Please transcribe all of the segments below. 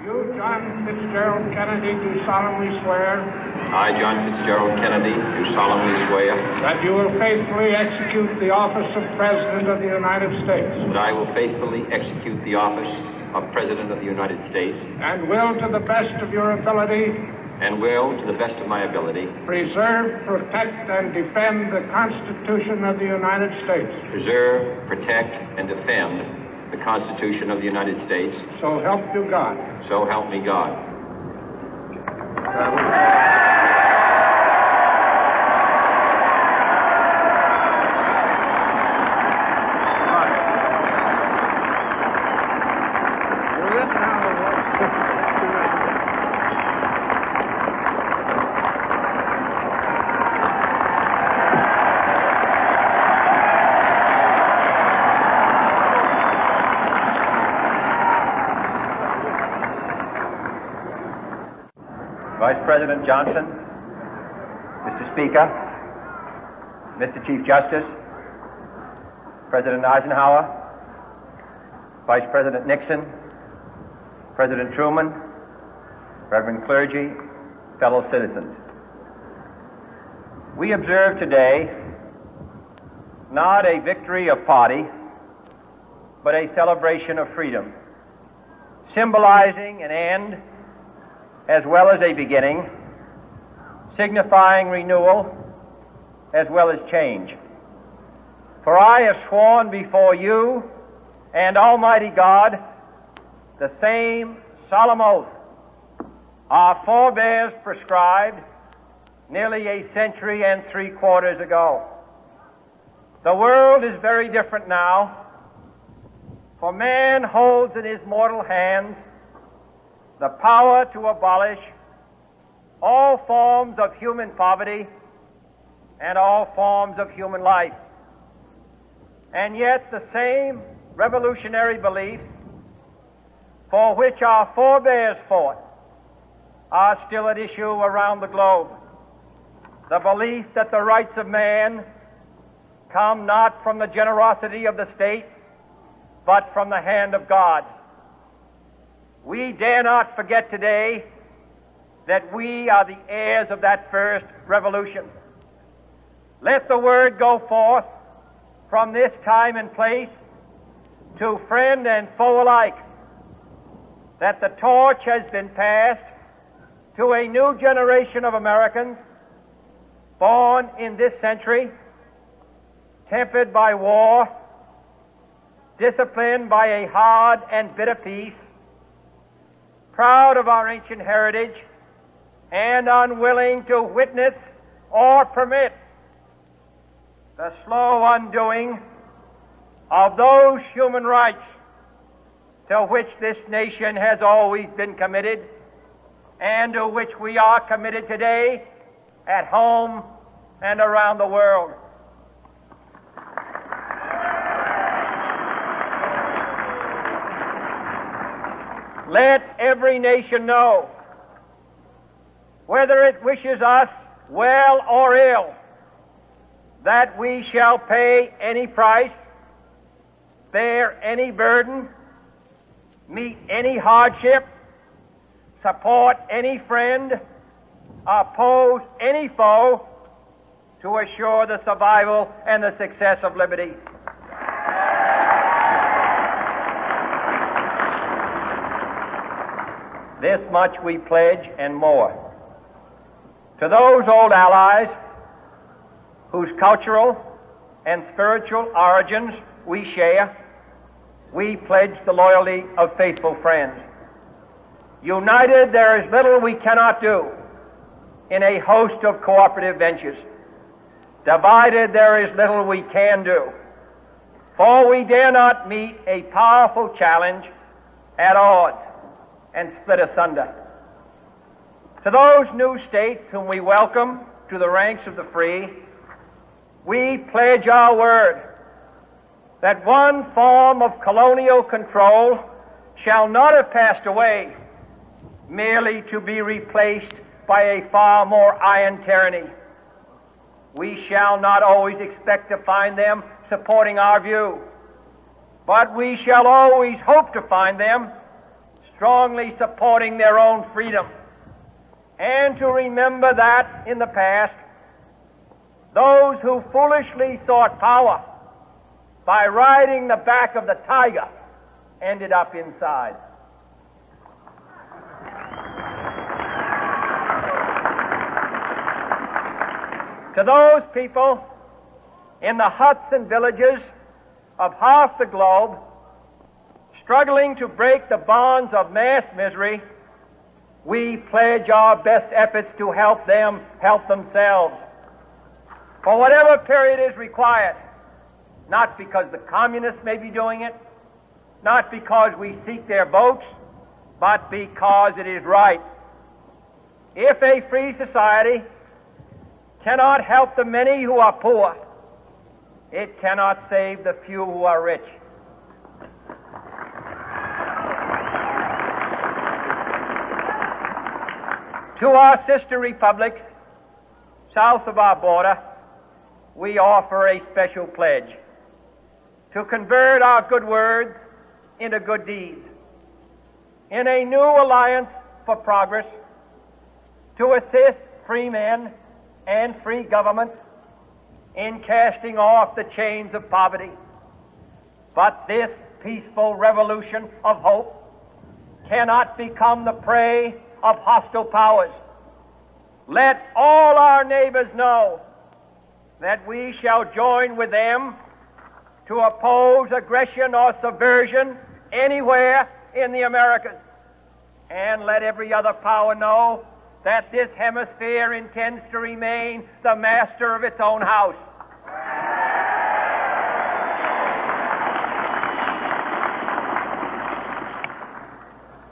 You, John Fitzgerald Kennedy, do solemnly swear I, John Fitzgerald Kennedy, do solemnly swear that you will faithfully execute the office of President of the United States that I will faithfully execute the office of President of the United States and will, to the best of your ability, and will, to the best of my ability, preserve, protect, and defend the Constitution of the United States. preserve, protect, and defend the Constitution of the United States. So help you God. So help me God. Vice President Johnson, Mr. Speaker, Mr. Chief Justice, President Eisenhower, Vice President Nixon, President Truman, Reverend clergy, fellow citizens. We observe today not a victory of party, but a celebration of freedom, symbolizing an end as well as a beginning, signifying renewal as well as change. For I have sworn before you and Almighty God the same solemn oath our forebears prescribed nearly a century and 3/4 ago. The world is very different now, for man holds in his mortal hands the power to abolish all forms of human poverty and all forms of human life. And yet the same revolutionary beliefs for which our forebears fought are still at issue around the globe. The belief that the rights of man come not from the generosity of the state, but from the hand of God. We dare not forget today that we are the heirs of that first revolution. Let the word go forth from this time and place to friend and foe alike that the torch has been passed to a new generation of Americans born in this century, tempered by war, disciplined by a hard and bitter peace, proud of our ancient heritage, and unwilling to witness or permit the slow undoing of those human rights to which this nation has always been committed and to which we are committed today at home and around the world. Let every nation know, whether it wishes us well or ill, that we shall pay any price, bear any burden, meet any hardship, support any friend, oppose any foe to assure the survival and the success of liberty. This much we pledge and more. To those old allies whose cultural and spiritual origins we share, we pledge the loyalty of faithful friends. United, there is little we cannot do in a host of cooperative ventures. Divided, there is little we can do, for we dare not meet a powerful challenge at odds and split asunder. To those new states whom we welcome to the ranks of the free, we pledge our word that one form of colonial control shall not have passed away merely to be replaced by a far more iron tyranny. We shall not always expect to find them supporting our view, but we shall always hope to find them strongly supporting their own freedom, and to remember that in the past, those who foolishly sought power by riding the back of the tiger ended up inside. To those people in the huts and villages of half the globe struggling to break the bonds of mass misery, we pledge our best efforts to help them help themselves for whatever period is required, not because the communists may be doing it, not because we seek their votes, but because it is right. If a free society cannot help the many who are poor, it cannot save the few who are rich. To our sister republics south of our border, we offer a special pledge to convert our good words into good deeds, in a new alliance for progress, to assist free men and free governments in casting off the chains of poverty. But this peaceful revolution of hope cannot become the prey of hostile powers. Let all our neighbors know that we shall join with them to oppose aggression or subversion anywhere in the Americas. And let every other power know that this hemisphere intends to remain the master of its own house.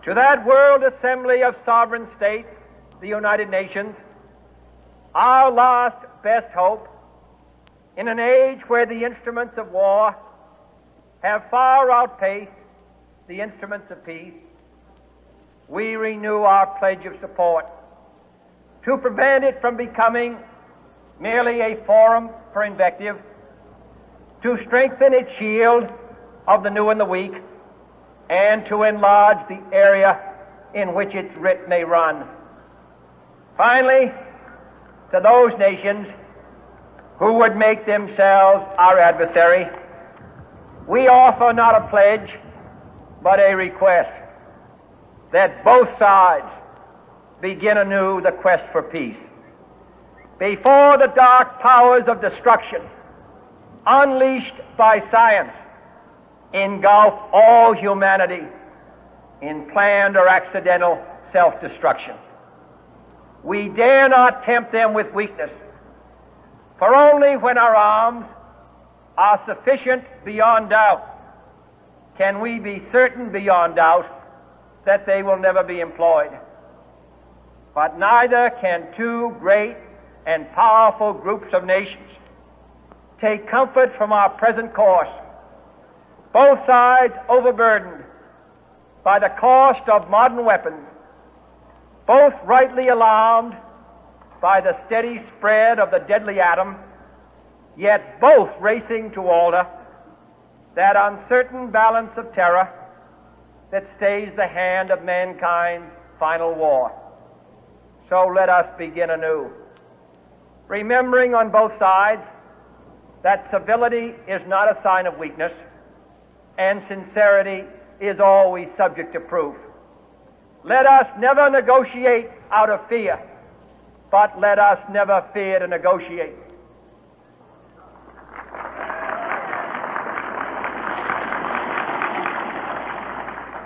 To that World Assembly of Sovereign States, the United Nations, our last best hope, in an age where the instruments of war have far outpaced the instruments of peace, we renew our pledge of support to prevent it from becoming merely a forum for invective, to strengthen its shield of the new and the weak, and to enlarge the area in which its writ may run. Finally, to those nations who would make themselves our adversary, we offer not a pledge, but a request that both sides begin anew the quest for peace. Before the dark powers of destruction, unleashed by science, engulf all humanity in planned or accidental self-destruction, we dare not tempt them with weakness, for only when our arms are sufficient beyond doubt can we be certain beyond doubt that they will never be employed. But neither can two great and powerful groups of nations take comfort from our present course, both sides overburdened by the cost of modern weapons, both rightly alarmed by the steady spread of the deadly atom, yet both racing to alter that uncertain balance of terror that stays the hand of mankind's final war. So let us begin anew, remembering on both sides that civility is not a sign of weakness, and sincerity is always subject to proof. Let us never negotiate out of fear, but let us never fear to negotiate.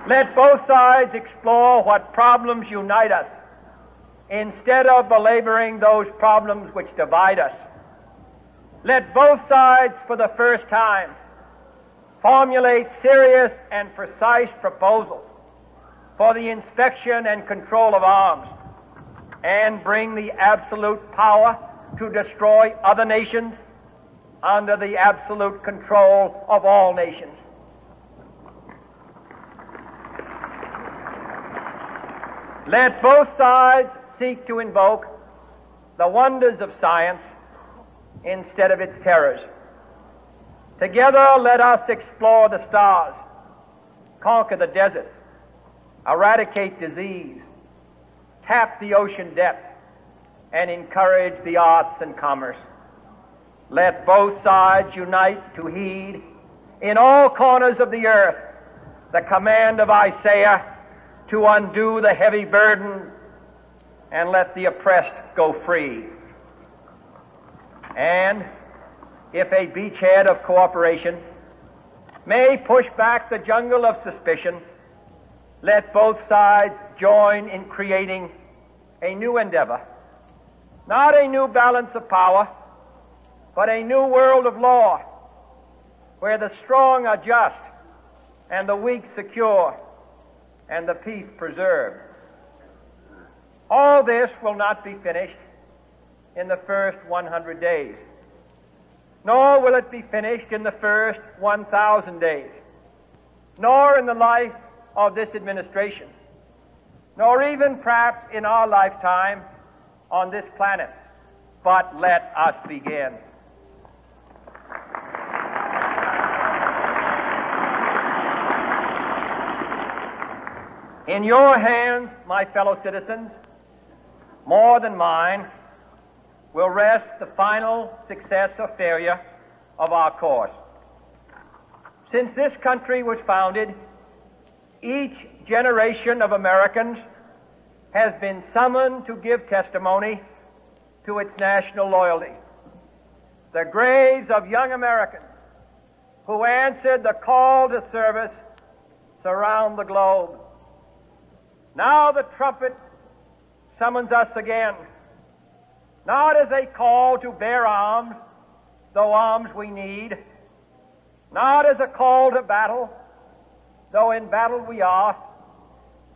Let both sides explore what problems unite us, instead of belaboring those problems which divide us. Let both sides, for the first time, formulate serious and precise proposals for the inspection and control of arms, and bring the absolute power to destroy other nations under the absolute control of all nations. Let both sides seek to invoke the wonders of science instead of its terrors. Together, let us explore the stars, conquer the deserts, eradicate disease, tap the ocean depth, and encourage the arts and commerce. Let both sides unite to heed in all corners of the earth the command of Isaiah to undo the heavy burden and let the oppressed go free. And if a beachhead of cooperation may push back the jungle of suspicion, let both sides join in creating a new endeavor, not a new balance of power, but a new world of law, where the strong are just and the weak secure and the peace preserved. All this will not be finished in the first 100 days, nor will it be finished in the first 1,000 days, nor in the life of this administration, nor even perhaps in our lifetime on this planet. But let us begin. In your hands, my fellow citizens, more than mine, will rest the final success or failure of our course. Since this country was founded, each generation of Americans has been summoned to give testimony to its national loyalty. The graves of young Americans who answered the call to service surround the globe. Now the trumpet summons us again, not as a call to bear arms, though arms we need, not as a call to battle, though in battle we are,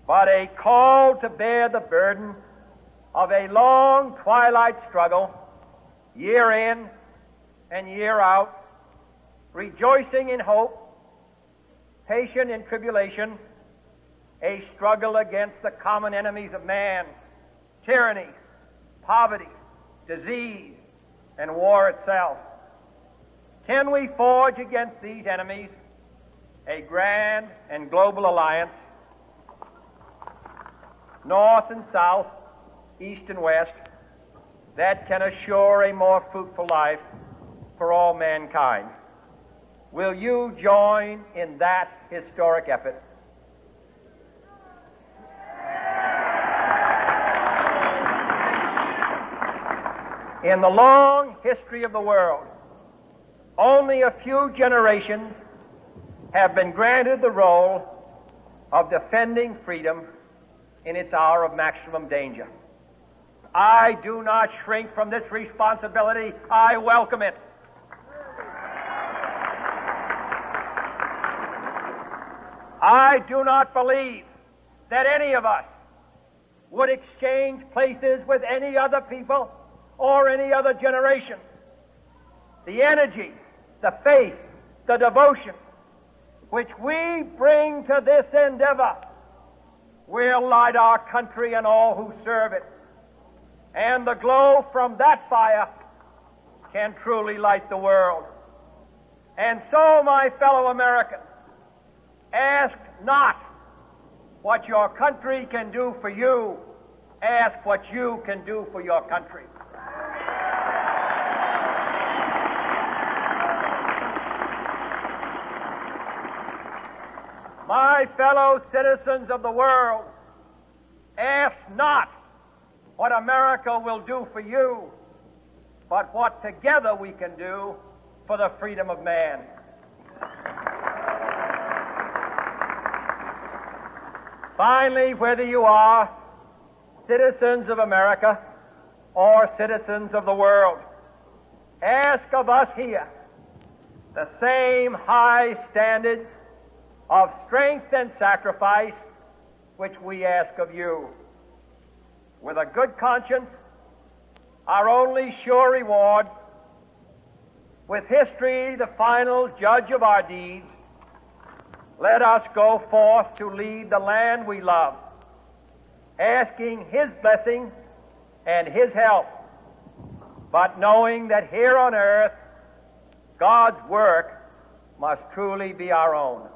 but a call to bear the burden of a long twilight struggle, year in and year out, rejoicing in hope, patient in tribulation, a struggle against the common enemies of man, tyranny, poverty, disease, and war itself. Can we forge against these enemies a grand and global alliance, north and south, east and west, that can assure a more fruitful life for all mankind? Will you join in that historic effort? In the long history of the world, only a few generations have been granted the role of defending freedom in its hour of maximum danger. I do not shrink from this responsibility. I welcome it. I do not believe that any of us would exchange places with any other people or any other generation. The energy, the faith, the devotion which we bring to this endeavor will light our country and all who serve it. And the glow from that fire can truly light the world. And so, my fellow Americans, ask not what your country can do for you, ask what you can do for your country. My fellow citizens of the world, ask not what America will do for you, but what together we can do for the freedom of man. Finally, whether you are citizens of America or citizens of the world, ask of us here the same high standards of strength and sacrifice which we ask of you. With a good conscience, our only sure reward, with history the final judge of our deeds, let us go forth to lead the land we love, asking His blessing and His help, but knowing that here on earth, God's work must truly be our own.